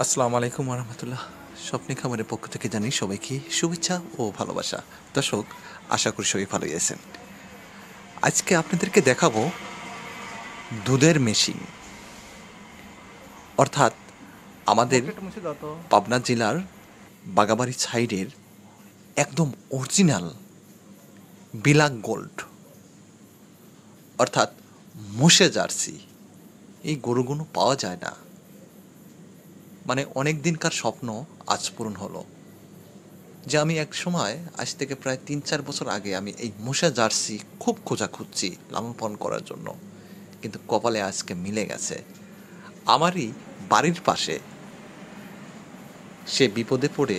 আসসালামু আলাইকুম রহমতুল্লাহ। স্বপ্নে খামারের পক্ষ থেকে জানি সবাইকে শুভেচ্ছা ও ভালোবাসা। দর্শক, আশা করি সবাই ভালোই আছেন। আজকে আপনাদেরকে দেখাবো দুধের মেশিন, অর্থাৎ আমাদের পাবনা জেলার বাগাবাড়ি সাইডের একদম অরিজিনাল বিলাক গোল্ড, অর্থাৎ মোষে জার্সি। এই গরুগুলো পাওয়া যায় না, মানে অনেক দিনকার স্বপ্ন আজ পূরণ হলো। যে আমি এক সময়, আজ থেকে প্রায় ৩-৪ বছর আগে, আমি এই মোষা জার্সি খুব খুঁজছি লালন পালন করার জন্য, কিন্তু কপালে আজকে মিলে গেছে। আমারই বাড়ির পাশে সে বিপদে পড়ে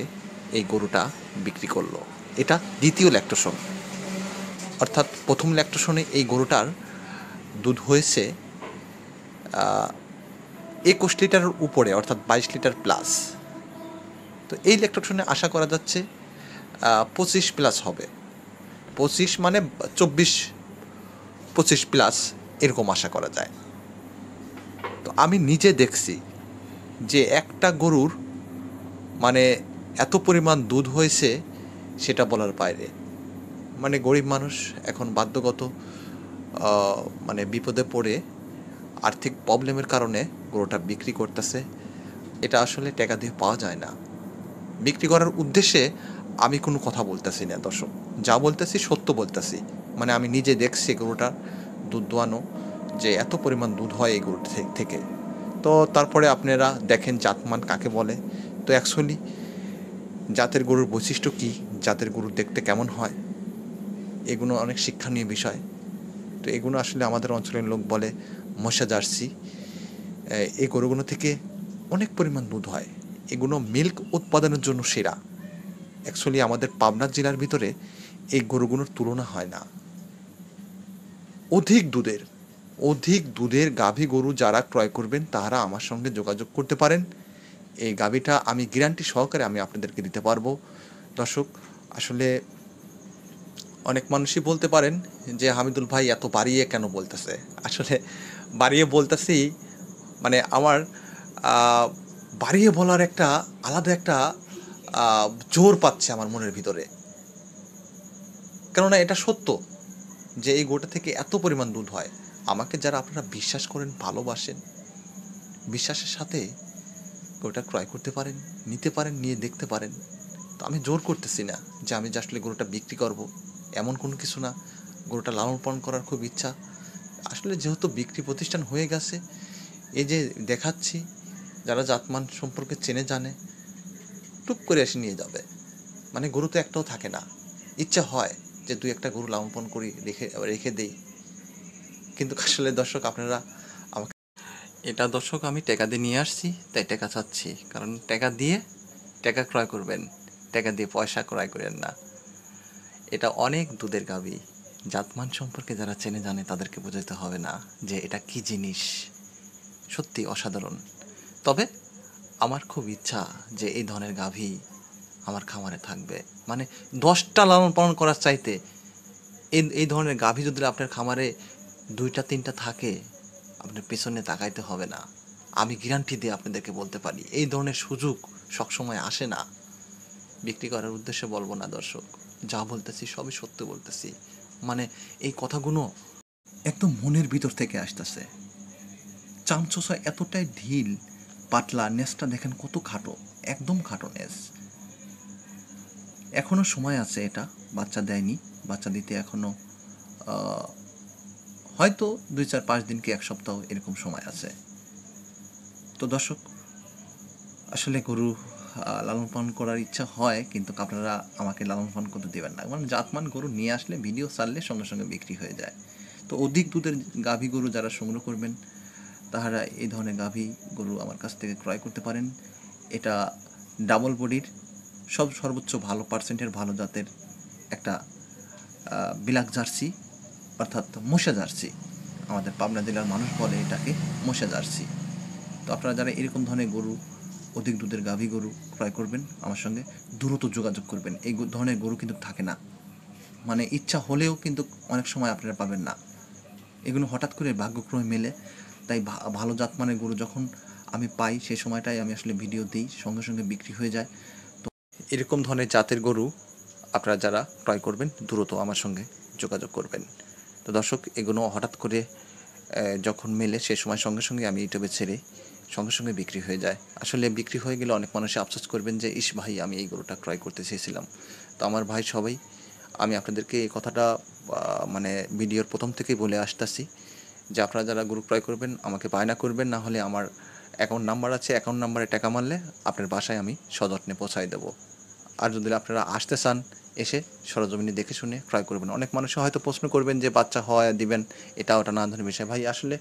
এই গরুটা বিক্রি করলো। এটা দ্বিতীয় ল্যাকটোশন, অর্থাৎ প্রথম ল্যাকটোশনে এই গরুটার দুধ হয়েছে ২১ লিটারের উপরে, অর্থাৎ ২২ লিটার প্লাস। তো এই ল্যাকটোশনে আশা করা যাচ্ছে ২৫ প্লাস হবে। ২৫ মানে ২৪-২৫ প্লাস এরকম আশা করা যায়। তো আমি নিজে দেখছি যে একটা গরুর মানে এত পরিমাণ দুধ হয়েছে, সেটা বলার বাইরে। মানে গরিব মানুষ এখন বাধ্যগত মানে বিপদে পড়ে আর্থিক প্রবলেমের কারণে গরুটা বিক্রি করতেছে। এটা আসলে টাকা দিয়ে পাওয়া যায় না। বিক্রি করার উদ্দেশ্যে আমি কোনো কথা বলতেছি না দর্শক, যা বলতেছি সত্য বলতেছি। মানে আমি নিজে দেখছি গরুটার দুধ দোয়ানো, যে এত পরিমাণ দুধ হয় এই গরুর থেকে। তো তারপরে আপনারা দেখেন জাতমান কাকে বলে। তো অ্যাকচুয়ালি জাতের গরুর বৈশিষ্ট্য কী, জাতের গরু দেখতে কেমন হয়, এগুলো অনেক শিক্ষণীয় বিষয়। তো এগুলো আসলে আমাদের অঞ্চলের লোক বলে মোষা জার্সি। এই গরুগুলো থেকে অনেক পরিমাণ দুধ হয়, এগুলো মিল্ক উৎপাদনের জন্য সেরা। অ্যাকচুয়ালি আমাদের পাবনা জেলার ভিতরে এই গরুগুলোর তুলনা হয় না। অধিক দুধের গাভী গরু যারা ক্রয় করবেন তারা আমার সঙ্গে যোগাযোগ করতে পারেন। এই গাভীটা আমি গ্যারান্টি সহকারে আমি আপনাদেরকে দিতে পারবো। দর্শক, আসলে অনেক মানুষই বলতে পারেন যে হামিদুল ভাই এত বাড়িয়ে কেন বলতেছে। আসলে বাড়িয়ে বলতেছি, মানে আমার বাড়িয়ে বলার একটা আলাদা একটা জোর পাচ্ছে আমার মনের ভিতরে। কেননা এটা সত্য যে এই গোটা থেকে এত পরিমাণ দুধ হয়। আমাকে যারা আপনারা বিশ্বাস করেন, ভালোবাসেন, বিশ্বাসের সাথে গরুটা ক্রয় করতে পারেন, নিতে পারেন, নিয়ে দেখতে পারেন। তো আমি জোর করতেছি না যে আমি যে আসলে গরুটা বিক্রি করব, এমন কোনো কিছু না। গরুটা লালন পালন করার খুব ইচ্ছা। আসলে যেহেতু বিক্রি প্রতিষ্ঠান হয়ে গেছে, এই যে দেখাচ্ছি, যারা জাতমান সম্পর্কে চেনে জানে, টুক করে এসে নিয়ে যাবে। মানে গরু তো একটাও থাকে না। ইচ্ছা হয় যে ২-১টা গরু লালন পালন করি, রেখে দেই। কিন্তু আসলে দর্শক, আপনারা আমাকে, এটা দর্শক আমি টাকা দিয়ে নিয়ে আসছি, তাই টাকা চাচ্ছি। কারণ টাকা দিয়ে টাকা ক্রয় করবেন, টাকা দিয়ে পয়সা ক্রয় করেন না। এটা অনেক দুধের গাভী। জাতমান সম্পর্কে যারা চেনে জানে তাদেরকে বোঝাতে হবে না যে এটা কী জিনিস। সত্যি অসাধারণ। তবে আমার খুব ইচ্ছা যে এই ধরনের গাভী আমার খামারে থাকবে। মানে 10টা লালন পালন করার চাইতে এই ধরনের গাভী যদি আপনার খামারে 2-3টা থাকে, আপনার পেছনে তাকাইতে হবে না। আমি গ্যারান্টি দিয়ে আপনাদেরকে বলতে পারি, এই ধরনের সুযোগ সবসময় আসে না। বিক্রি করার উদ্দেশ্যে বলবো না দর্শক, যা বলতেছি সবই সত্য বলতেছি। মানে এই কথাগুলো একদম মনের ভিতর থেকে আসতেছে। চামচোষা এতটাই ঢিল, পাতলা, নেসটা দেখেন কত খাটো, একদম খাটো নেস। এখনও সময় আছে, এটা বাচ্চা দেয়নি, বাচ্চা দিতে এখনও হয়তো 2-4-5 দিন কি 1 সপ্তাহ এরকম সময় আছে। তো দর্শক, আসলে গরু লালন পালন করার ইচ্ছা হয়, কিন্তু আপনারা আমাকে লালন পালন করতে দেবেন না। মানে জাতমান গরু নিয়ে আসলে ভিডিও ছাড়লে সঙ্গে সঙ্গে বিক্রি হয়ে যায়। তো অধিক দুধের গাভী গরু যারা সংগ্রহ করবেন, তাহারা এই ধরনের গাভী গরু আমার কাছ থেকে ক্রয় করতে পারেন। এটা ডাবল বডির সর্বোচ্চ ভালো পার্সেন্টের ভালো জাতের একটা বিলাক জার্সি, অর্থাৎ মোষা জার্সি। আমাদের পাবনা জেলার মানুষ বলে এটাকে মোষা জার্সি। তো আপনারা যারা এরকম ধরনের গরু, অধিক দুধের গাভী গরু ক্রয় করবেন, আমার সঙ্গে দ্রুত যোগাযোগ করবেন। এই ধরনের গরু কিন্তু থাকে না, মানে ইচ্ছা হলেও কিন্তু অনেক সময় আপনারা পাবেন না। এগুলো হঠাৎ করে ভাগ্যক্রমে মেলে। তাই ভালো জাতমানের গরু যখন আমি পাই সেই সময়টাই আমি আসলে ভিডিও দিই, সঙ্গে সঙ্গে বিক্রি হয়ে যায়। তো এরকম ধরনের জাতের গরু আপনারা যারা ক্রয় করবেন দ্রুত আমার সঙ্গে যোগাযোগ করবেন। তো দর্শক, এগুলো হঠাৎ করে যখন মেলে সে সময় সঙ্গে সঙ্গে আমি ইউটিউবে ছেড়ে সঙ্গে সঙ্গে বিক্রি হয়ে যায়। আসলে বিক্রি হয়ে গেলে অনেক মানুষই আফসোস করবেন যে ইস ভাই, আমি এই গরুটা ক্রয় করতে চেয়েছিলাম। তো আমার ভাই সবাই, আমি আপনাদেরকে এই কথাটা মানে ভিডিওর প্রথম থেকেই বলে আসতেছি যে আপনারা যারা গরু ক্রয় করবেন আমাকে বায়না করবেন, না হলে আমার অ্যাকাউন্ট নাম্বার আছে, অ্যাকাউন্ট নাম্বারে টাকা মারলে আপনার বাসায় আমি সযত্নে পৌঁছায় দেবো। আর যদি আপনারা আসতে চান, এসে সরজমিনে দেখে শুনে ক্রয় করবেন। অনেক মানুষ হয়তো প্রশ্ন করবেন যে বাচ্চা হয় দিবেন, এটা ওটা নানা ধরনের বিষয়। ভাই আসলে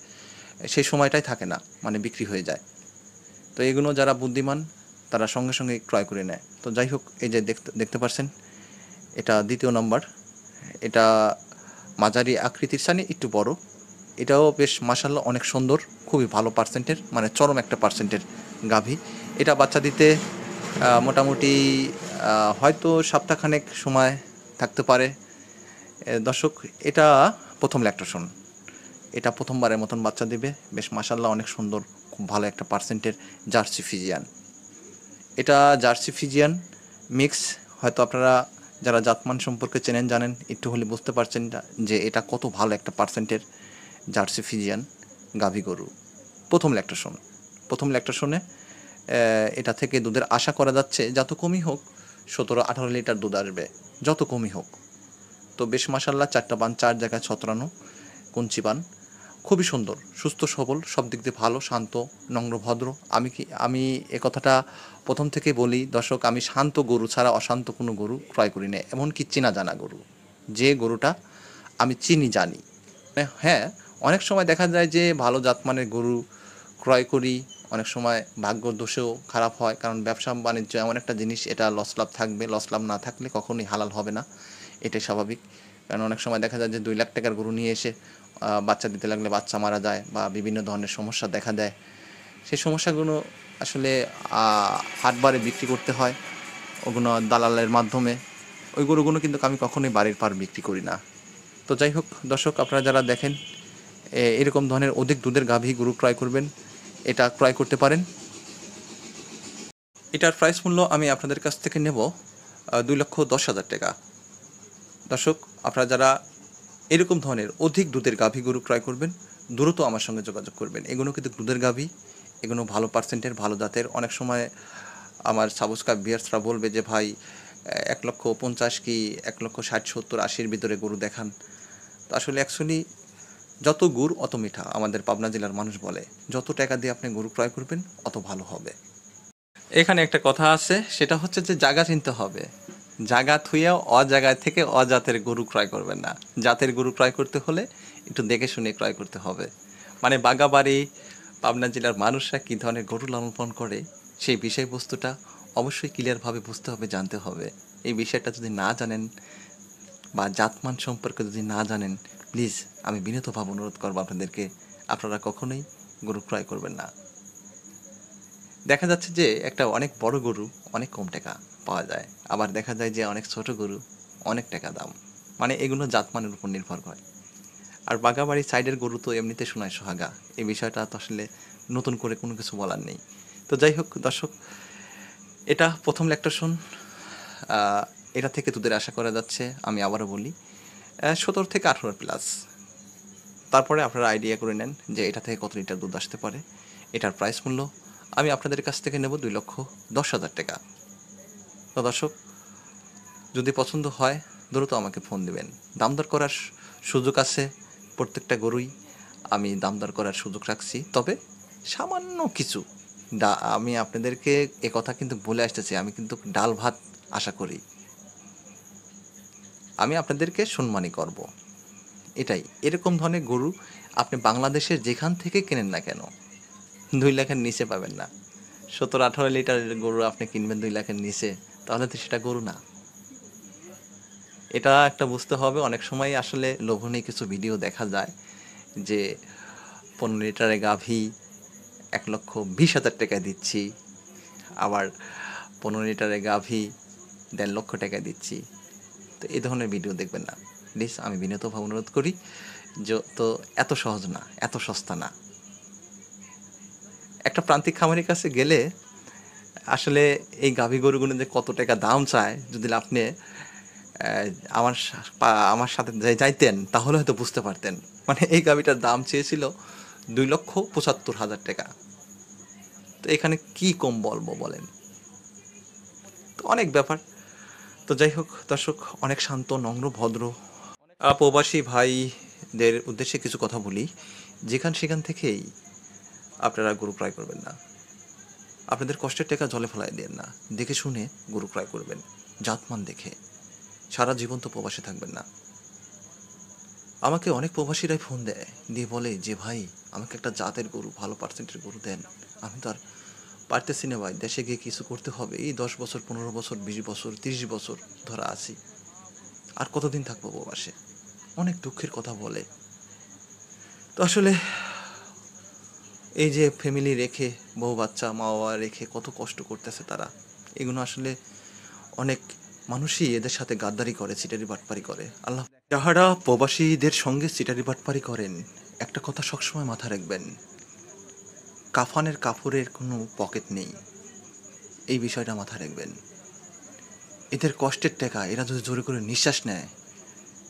সেই সময়টাই থাকে না, মানে বিক্রি হয়ে যায়। তো এগুলো যারা বুদ্ধিমান তারা সঙ্গে সঙ্গে ক্রয় করে নেয়। তো যাই হোক, এই যে দেখতে পাচ্ছেন, এটা দ্বিতীয় নাম্বার। এটা মাঝারি আকৃতির সানি, একটু বড়। এটাও বেশ মাশাআল্লাহ অনেক সুন্দর, খুবই ভালো পার্সেন্টের, মানে চরম একটা পার্সেন্টের গাভী। এটা বাচ্চা দিতে মোটামুটি হয়তো সপ্তাহখানেক সময় থাকতে পারে। দর্শক, এটা প্রথম ল্যাকটেশন, এটা প্রথমবারের মতন বাচ্চা দেবে। বেশ মাশাআল্লাহ অনেক সুন্দর, খুব ভালো একটা পার্সেন্টের জার্সি ফিজিয়ান। এটা জার্সি ফিজিয়ান মিক্স। হয়তো আপনারা যারা জাতমান সম্পর্কে চেনেন জানেন, একটু হলে বুঝতে পারছেন যে এটা কত ভালো একটা পার্সেন্টের জার্সি ফিজিয়ান গাভী গরু। প্রথম ল্যাকটেশনে এটা থেকে দুধের আশা করা যাচ্ছে যত কমই হোক 17-18 লিটার দুধ আসবে, যত কমই হোক। তো বেশ মাশাআল্লাহ, 4টা বান 4 জায়গায় ছত্রানো, কুঞ্চি বান, খুবই সুন্দর, সুস্থ সবল, সব দিক দিয়ে ভালো, শান্ত, নম্র, ভদ্র। আমি এ কথাটা প্রথম থেকেই বলি দর্শক, আমি শান্ত গরু ছাড়া অশান্ত কোনো গরু ক্রয় করি না, এমনকি চেনা জানা গরু। যে গরুটা আমি চিনি জানি। হ্যাঁ, অনেক সময় দেখা যায় যে ভালো জাতমানের গরু ক্রয় করি, অনেক সময় ভাগ্যর দোষেও খারাপ হয়, কারণ ব্যবসা বাণিজ্য এমন একটা জিনিস, এটা লস লাভ থাকবে, লস লাভ না থাকলে কখনোই হালাল হবে না, এটাই স্বাভাবিক। কারণ অনেক সময় দেখা যায় যে 2 লাখ টাকার গরু নিয়ে এসে বাচ্চা দিতে লাগলে বাচ্চা মারা যায় বা বিভিন্ন ধরনের সমস্যা দেখা দেয়। সেই সমস্যাগুলো আসলে হাটবারে বিক্রি করতে হয়, ওগুলো দালালের মাধ্যমে। ওই গরুগুলো কিন্তু আমি কখনোই বাড়ির পার বিক্রি করি না। তো যাই হোক দর্শক, আপনারা যারা দেখেন এরকম ধরনের অধিক দুধের গাভী গরু ক্রয় করবেন, এটা ক্রয় করতে পারেন। এটার প্রাইস মূল্য আমি আপনাদের কাছ থেকে নেব 2,10,000 টাকা। দর্শক, আপনারা যারা এরকম ধরনের অধিক দুধের গাভী গরু ক্রয় করবেন, দ্রুত আমার সঙ্গে যোগাযোগ করবেন। এগুলো কিন্তু দুধের গাভী, এগুলো ভালো পার্সেন্টের, ভালো জাতের। অনেক সময় আমার সাবস্ক্রাইব ভিউয়ার্সরা বলবে যে ভাই 1,50,000 কি 1,60,000, 70,000, 80-র ভিতরে গরু দেখান। তো আসলে অ্যাকচুয়ালি যত গুড় অত মিঠা, আমাদের পাবনা জেলার মানুষ বলে। যত টাকা দিয়ে আপনি গরু ক্রয় করবেন অত ভালো হবে। এখানে একটা কথা আছে, সেটা হচ্ছে যে জায়গা চিনতে হবে। জায়গা থুইয়া অজায়গায় থেকে অজাতের গরু ক্রয় করবেন না। জাতের গরু ক্রয় করতে হলে একটু দেখে শুনে ক্রয় করতে হবে। মানে বাগাবাড়ি পাবনা জেলার মানুষরা কী ধরনের গরু লালন পালন করে, সেই বিষয়বস্তুটা অবশ্যই ক্লিয়ারভাবে বুঝতে হবে, জানতে হবে। এই বিষয়টা যদি না জানেন বা জাতমান সম্পর্কে যদি না জানেন, প্লিজ আমি বিনীতভাবে অনুরোধ করবো আপনাদেরকে, আপনারা কখনোই গরু ক্রয় করবেন না। দেখা যাচ্ছে যে একটা অনেক বড় গরু অনেক কম টাকা পাওয়া যায়, আবার দেখা যায় যে অনেক ছোট গরু অনেক টাকা দাম। মানে এগুলো জাতমানের উপর নির্ভর করে। আর বাগাবাড়ির সাইডের গরু তো এমনিতে সোনায় সোহাগা, এই বিষয়টা তো আসলে নতুন করে কোনো কিছু বলার নেই। তো যাই হোক দর্শক, এটা প্রথম ল্যাকটেশন, এটা থেকে দুধের আশা করা যাচ্ছে, আমি আবারও বলি 17 থেকে 18 প্লাস। তারপরে আপনারা আইডিয়া করে নেন যে এটা থেকে কত লিটার দুধ আসতে পারে। এটার প্রাইস মূল্য আমি আপনাদের কাছ থেকে নেব 2,10,000 টাকা। তো দর্শক, যদি পছন্দ হয় দ্রুত আমাকে ফোন দেবেন। দামদর করার সুযোগ আছে, প্রত্যেকটা গরুই আমি দামদর করার সুযোগ রাখছি। তবে সামান্য কিছু আমি আপনাদেরকে কথা কিন্তু বলে আসতেছি, আমি কিন্তু ডাল ভাত আশা করি, আমি আপনাদেরকে সম্মানই করব। এটাই, এরকম ধরনের গরু আপনি বাংলাদেশের যেখান থেকে কেনেন না কেন 2 লাখের নিচে পাবেন না। 17-18 লিটারের গরু আপনি কিনবেন 2 লাখের নিচে, তাহলে তো সেটা গরু না। এটা একটা বুঝতে হবে। অনেক সময় আসলে লোভনীয় কিছু ভিডিও দেখা যায় যে 15 লিটারের গাভী 1,20,000 টাকা দিচ্ছি, আবার 15 লিটারের গাভী 1.5 লক্ষ টাকা দিচ্ছি। তো এই ধরনের ভিডিও দেখবেন না প্লিজ, আমি বিনীতভাবে অনুরোধ করি। তো এত সহজ না, এত সস্তা না। একটা একটা প্রান্তিক খামারের কাছে গেলে আসলে এই গাভী গরুগুলো যে কত টাকা দাম চায়, যদি আপনি আমার আমার সাথে যাইতেন তাহলে হয়তো বুঝতে পারতেন। মানে এই গাভীটার দাম চেয়েছিল 2,75,000 টাকা। তো এখানে কি কম বলবো বলেন? তো অনেক ব্যাপার। তো যাই হোক দর্শক, অনেক শান্ত, নম্র, ভদ্র প্রবাসী ভাইদের উদ্দেশ্যে কিছু কথা বলি। সেখান থেকেই আপনারা গরু ক্রয় করবেন না। আপনাদের কষ্টের টাকা জলে ফেলায় দেন না, দেখে শুনে গরু ক্রয় করবেন, জাতমান দেখে। সারা জীবন তো প্রবাসে থাকবেন না। আমাকে অনেক প্রবাসীরাই ফোন দেয়, দিয়ে বলে যে ভাই আমাকে একটা জাতের গরু, ভালো পার্সেন্টের গরু দেন। আমি তো আর পারতেছি না ভাই, দেশে গিয়ে কিছু করতে হবে। এই 10 বছর, 15 বছর, 20 বছর, 30 বছর ধরা আছি, আর কতদিন থাকবো প্রবাসে? অনেক দুঃখের কথা বলে। তো আসলে এই যে ফ্যামিলি রেখে, বউ বাচ্চা, মা বাবা রেখে কত কষ্ট করতেছে তারা, এগুলো আসলে অনেক মানুষই এদের সাথে গাদ্দারি করে, চিটারি বাটপারি করে। আল্লাহ, যাহারা প্রবাসীদের সঙ্গে চিটারি বাটপারি করেন, একটা কথা সবসময় মাথায় রাখবেন, কাফানের কাপড়ের কোনো পকেট নেই। এই বিষয়টা মাথায় রাখবেন। এদের কষ্টের টাকা এরা যদি জোরে করে নিঃশ্বাস নেয়,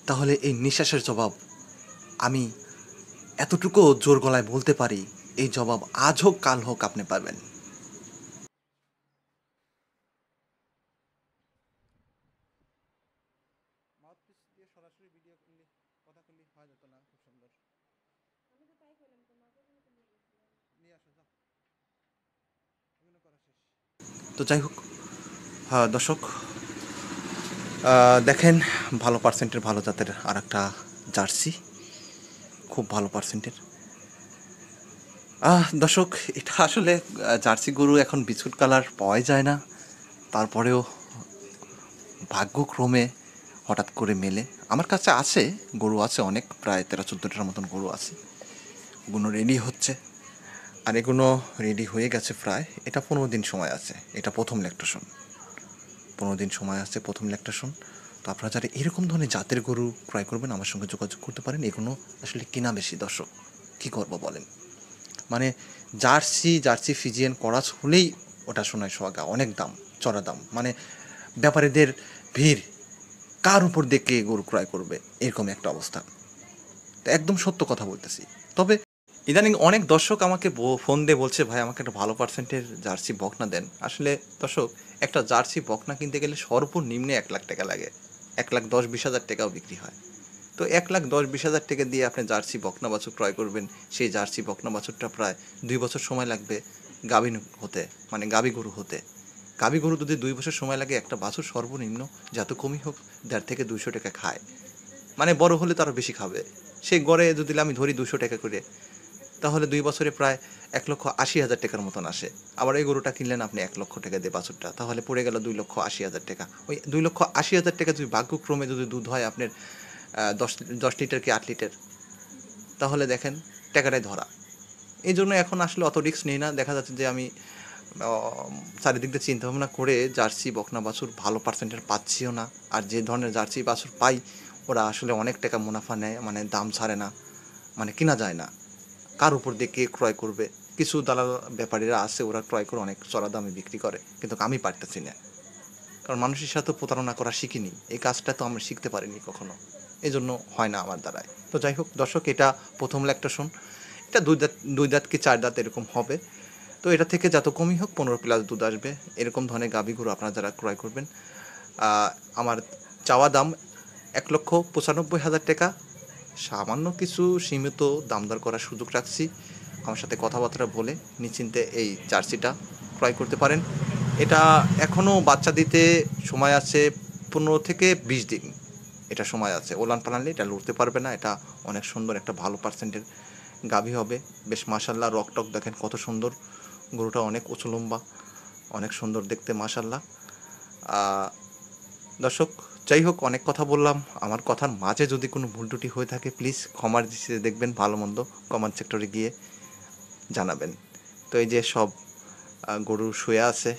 তাহলে এই নিঃশ্বাসের জবাব আমি এতটুকু জোর গলায় বলতে পারি, এই জবাব আজ হোক কাল হোক আপনি পাবেন। তো যাই হোক দর্শক, দেখেন, ভালো পার্সেন্টের, ভালো জাতের আর একটা জার্সি, খুব ভালো পার্সেন্টের। দর্শক, এটা আসলে জার্সি গরু এখন বিস্কুট কালার পাওয়াই যায় না। তারপরেও ভাগ্যক্রমে হঠাৎ করে মেলে। আমার কাছে আছে, গরু আছে অনেক, প্রায় 13-14টার মতন গরু আছে। এগুলো রেডি হচ্ছে, আর এগুলো রেডি হয়ে গেছে প্রায়। এটা 15 দিন সময় আছে, এটা প্রথম ল্যাকটেশন। 15 দিন সময় আছে, প্রথম ল্যাকটেশন। তো আপনারা যারা এরকম ধরনের জাতের গরু ক্রয় করবেন, আমার সঙ্গে যোগাযোগ করতে পারেন। এগুলো আসলে কিনা বেশি দর্শক, কী করবো বলেন? মানে জার্সি ফিজিয়ান করাচ হলেই ওটা সোনায় সোহাগা, অনেক দাম, চড়া দাম। মানে ব্যাপারীদের ভিড়, কার উপর দেখে গরু ক্রয় করবে, এরকম একটা অবস্থা। তো একদম সত্য কথা বলতেছি। তবে ইদানিং অনেক দর্শক আমাকে ফোন দিয়ে বলছে, ভাই আমাকে একটা ভালো পার্সেন্টের জার্সি বকনা দেন। আসলে দর্শক, একটা জার্সি বকনা কিনতে গেলে সর্বনিম্নে 1 লাখ টাকা লাগে। 1,10,20,000 টাকাও বিক্রি হয়। তো 1,10,20,000 টাকা দিয়ে আপনি জার্সি বকনা বাছুর ক্রয় করবেন। সেই জার্সি বকনা বাছুরটা প্রায় 2 বছর সময় লাগবে গাভী হতে, মানে গাভী গরু হতে। গাভী গরু যদি 2 বছর সময় লাগে, একটা বাছুর সর্বনিম্ন যত কমই হোক 1.5 থেকে 200 টাকা খায়। মানে বড় হলে তো আরও বেশি খাবে। সেই গড়ে যদি আমি ধরি 200 টাকা করে, তাহলে 2 বছরে প্রায় 1,80,000 টাকার মতন আসে। আবার এই গরুটা কিনলেন আপনি 1 লক্ষ টাকা দিয়ে বাছুরটা, তাহলে পড়ে গেল 2,80,000 টাকা। ওই 2,80,000 টাকা যদি ভাগ্যক্রমে যদি দুধ হয় আপনার 10 লিটার কি 8 লিটার, তাহলে দেখেন টাকাটাই ধরা। এই জন্য এখন আসলে অত রিস্ক নিই না। দেখা যাচ্ছে যে আমি চারিদিক দিয়ে চিন্তা ভাবনা করে জার্সি বকনা বাছুর ভালো পার্সেন্টের পাচ্ছিও না। আর যে ধরনের জার্সি বাছুর পাই, ওরা আসলে অনেক টাকা মুনাফা নেয়, মানে দাম ছাড়ে না, মানে কিনা যায় না। কার উপর দিয়ে কে ক্রয় করবে? কিছু দালাল ব্যাপারীরা আছে, ওরা ক্রয় করে অনেক চড়া দামে বিক্রি করে, কিন্তু আমি পারতেছি না। কারণ মানুষের সাথে প্রতারণা করা শিখিনি, এই কাজটা তো আমি শিখতে পারিনি কখনো, এই জন্য হয় না আমার দ্বারায়। তো যাই হোক দর্শক, এটা প্রথম ল্যাকটেশন। এটা 2 দাঁত কি 4 দাঁত এরকম হবে। তো এটা থেকে যত কমই হোক 15+ দুধ আসবে। এরকম ধরনের গাভী গরু আপনারা যারা ক্রয় করবেন, আমার চাওয়া দাম 1,95,000 টাকা। সামান্য কিছু সীমিত দামদর করার সুযোগ রাখছি। আমার সাথে কথাবার্তা বলে নিশ্চিন্তে এই জার্সিটা ক্রয় করতে পারেন। এটা এখনও বাচ্চা দিতে সময় আছে 15 থেকে 20 দিন, এটা সময় আছে। ওলান পালানলে এটা লড়তে পারবে না। এটা অনেক সুন্দর একটা ভালো পার্সেন্টের গাভী হবে। বেশ মাশাল্লাহ, রকটক দেখেন কত সুন্দর। গরুটা অনেক উঁচু লম্বা, অনেক সুন্দর দেখতে মাশাল্লাহ। দর্শক, যাই হোক, অনেক কথা বললাম। আমার কথার মাঝে যদি কোনো ভুল ত্রুটি হয়ে থাকে, প্লিজ ক্ষমার দৃষ্টিতে দেখবেন। ভালো মন্দ কমেন্ট সেক্টরে গিয়ে জানাবেন। তো এই যে সব গরু শুয়ে আছে,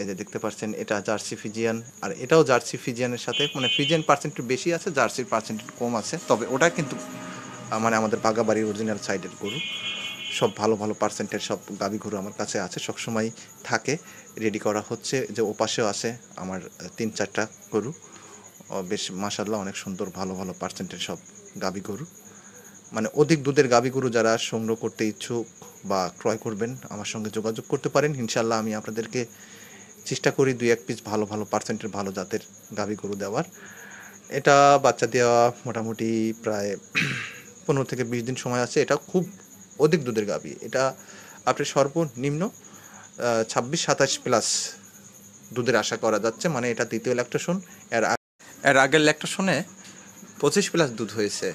এই যে দেখতে পাচ্ছেন, এটা জার্সি ফিজিয়ান, আর এটাও জার্সি ফিজিয়ানের সাথে, মানে ফিজিয়ান পার্সেন্ট একটু বেশি আছে, জার্সির পার্সেন্ট কম আছে। তবে ওটা কিন্তু মানে আমাদের বাগাবাড়ির অরিজিনাল সাইডের গরু। সব ভালো ভালো পার্সেন্টের সব গাভী গরু আমার কাছে আছে, সবসময় থাকে, রেডি করা হচ্ছে। যে ওপাশেও আছে আমার 3-4টা গরু, বেশ মাশাআল্লাহ অনেক সুন্দর ভালো ভালো পার্সেন্টের সব গাভী গরু। মানে অধিক দুধের গাভী গরু যারা সংগ্রহ করতে ইচ্ছুক বা ক্রয় করবেন আমার সঙ্গে যোগাযোগ করতে পারেন। ইনশাআল্লাহ আমি আপনাদেরকে চেষ্টা করি 2-1 পিস ভালো ভালো পার্সেন্টের ভালো জাতের গাভী গরু দেওয়ার। এটা বাচ্চা দেওয়া মোটামুটি প্রায় 15 থেকে 20 দিন সময় আছে। এটা খুব অধিক দুধের গাভী। এটা আপনার সর্বনিম্ন 26-27 প্লাস দুধের আশা করা যাচ্ছে। মানে এটা দ্বিতীয় ল্যাকটেশন। এর আগের ল্যাকটেশনে 25 প্লাস দুধ হয়েছে।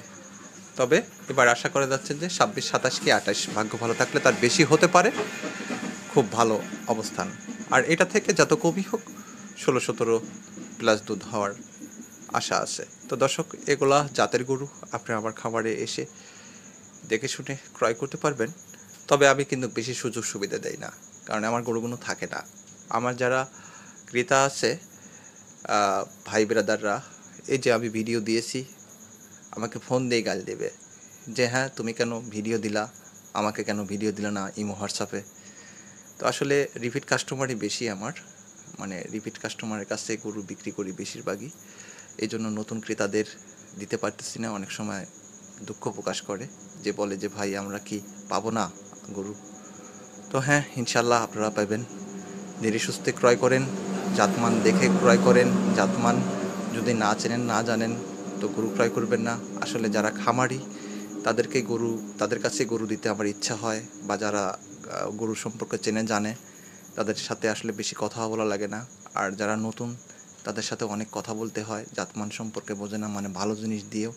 তবে এবার আশা করা যাচ্ছে যে 26-27 কি 28, ভাগ্য ভালো থাকলে তার বেশি হতে পারে। খুব ভালো অবস্থান। আর এটা থেকে যত কমই হোক 16-17 প্লাস দুধ হওয়ার আশা আছে। তো দর্শক, এগুলা জাতের গরু আপনি আমার খামারে এসে দেখে শুনে ক্রয় করতে পারবেন। তবে আমি কিন্তু বেশি সুযোগ সুবিধা দেই না, কারণ আমার গরুগুলো থাকে না। আমার যারা ক্রেতা আছে ভাই ব্রাদাররা, এই যে আমি ভিডিও দিয়েছি আমাকে ফোন দিয়ে গাল দেবে যে হ্যাঁ তুমি কেন ভিডিও দিলা, আমাকে কেন ভিডিও দিলা না ইমো হোয়াটসঅ্যাপে। তো আসলে রিপিট কাস্টমারই বেশি আমার, মানে রিপিট কাস্টমারের কাছে গরু বিক্রি করি বেশিরভাগই। এই জন্য নতুন ক্রেতাদের দিতে পারতেছি না। অনেক সময় দুঃখ প্রকাশ করে, যে বলে যে ভাই আমরা কি পাবো না গরু। তো হ্যাঁ, ইনশাল্লাহ আপনারা পাবেন। ধীরে সুস্থে ক্রয় করেন, জাতমান দেখে ক্রয় করেন। জাতমান যদি না চেনেন না জানেন তো গরু ক্রয় করবেন না। আসলে যারা খামারি তাদের কাছে গরু দিতে আমার ইচ্ছা হয়, বা যারা গরু সম্পর্কে চেনে জানে তাদের সাথে আসলে বেশি কথা বলা লাগে না। আর যারা নতুন তাদের সাথে অনেক কথা বলতে হয়, জাতমান সম্পর্কে বোঝে না, মানে ভালো জিনিস দিয়েও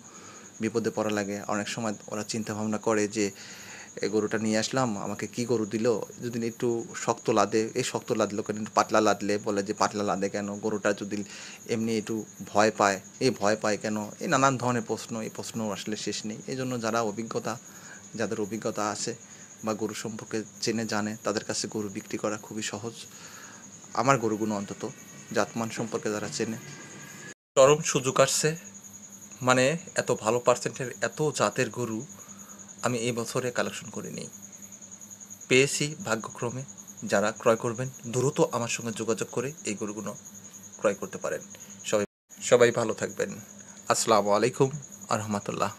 বিপদে পড়া লাগে। অনেক সময় ওরা চিন্তা ভাবনা করে যে এই গরুটা নিয়ে আসলাম, আমাকে কি গরু দিল, যদি একটু শক্ত লাদে, এই শক্ত লাদলো কেন, একটু পাতলা লাদলে বলে যে পাতলা লাদে কেন, গরুটা যদি এমনি একটু ভয় পায়, এই ভয় পায় কেন, এই নানান ধরনের প্রশ্ন, এই প্রশ্ন আসলে শেষ নেই। এই জন্য যাদের অভিজ্ঞতা আছে বা গরু সম্পর্কে চেনে জানে তাদের কাছে গরু বিক্রি করা খুবই সহজ। আমার গরুগুলো অন্তত জাতমান সম্পর্কে যারা চেনে, চরম সুযোগ আসছে। মানে এত ভালো পার্সেন্টের এত জাতের গরু আমি এই বছরে কালেকশন করিনি, পেয়েছি ভাগ্যক্রমে। যারা ক্রয় করবেন দ্রুত আমার সঙ্গে যোগাযোগ করে এই গরুগুলো ক্রয় করতে পারেন। সবাই ভালো থাকবেন। আসসালামু আলাইকুম আ রহমতুল্লাহ।